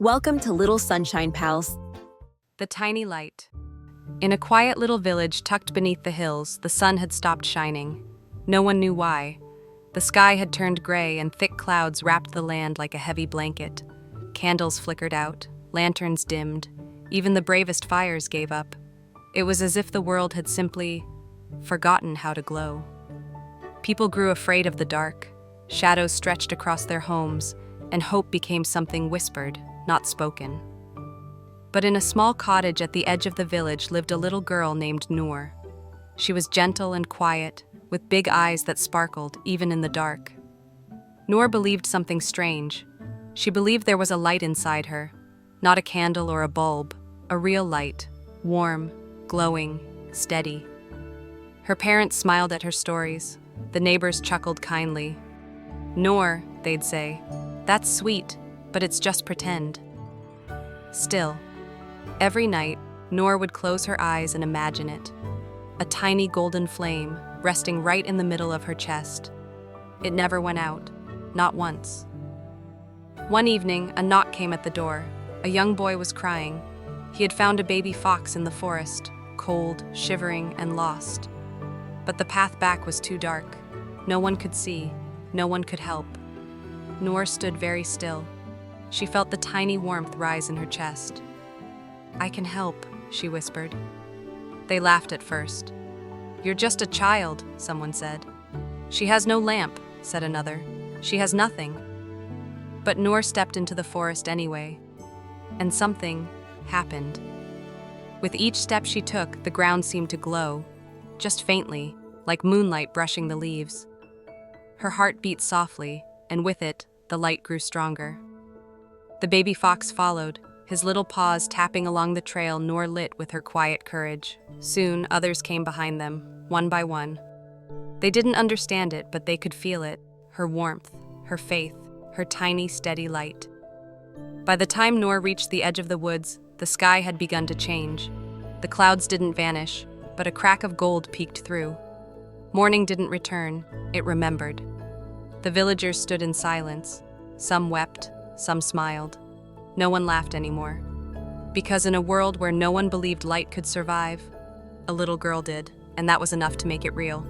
Welcome to Little Sunshine Pals. The tiny light. In a quiet little village tucked beneath the hills, the sun had stopped shining. No one knew why. The sky had turned gray and thick clouds wrapped the land like a heavy blanket. Candles flickered out, lanterns dimmed, even the bravest fires gave up. It was as if the world had simply forgotten how to glow. People grew afraid of the dark. Shadows stretched across their homes, and hope became something whispered, not spoken. But in a small cottage at the edge of the village lived a little girl named Noor. She was gentle and quiet, with big eyes that sparkled even in the dark. Noor believed something strange. She believed there was a light inside her, not a candle or a bulb, a real light, warm, glowing, steady. Her parents smiled at her stories. The neighbors chuckled kindly. "Noor," they'd say, "that's sweet, but it's just pretend." Still, every night, Noor would close her eyes and imagine it. A tiny golden flame resting right in the middle of her chest. It never went out, not once. One evening, a knock came at the door. A young boy was crying. He had found a baby fox in the forest, cold, shivering, and lost. But the path back was too dark. No one could see, no one could help. Noor stood very still. She felt the tiny warmth rise in her chest. "I can help," she whispered. They laughed at first. "You're just a child," someone said. "She has no lamp," said another. "She has nothing." But Noor stepped into the forest anyway, and something happened. With each step she took, the ground seemed to glow, just faintly, like moonlight brushing the leaves. Her heart beat softly, and with it, the light grew stronger. The baby fox followed, his little paws tapping along the trail Noor lit with her quiet courage. Soon, others came behind them, one by one. They didn't understand it, but they could feel it, her warmth, her faith, her tiny, steady light. By the time Noor reached the edge of the woods, the sky had begun to change. The clouds didn't vanish, but a crack of gold peeked through. Morning didn't return, it remembered. The villagers stood in silence. Some wept, some smiled. No one laughed anymore. Because in a world where no one believed light could survive, a little girl did, and that was enough to make it real.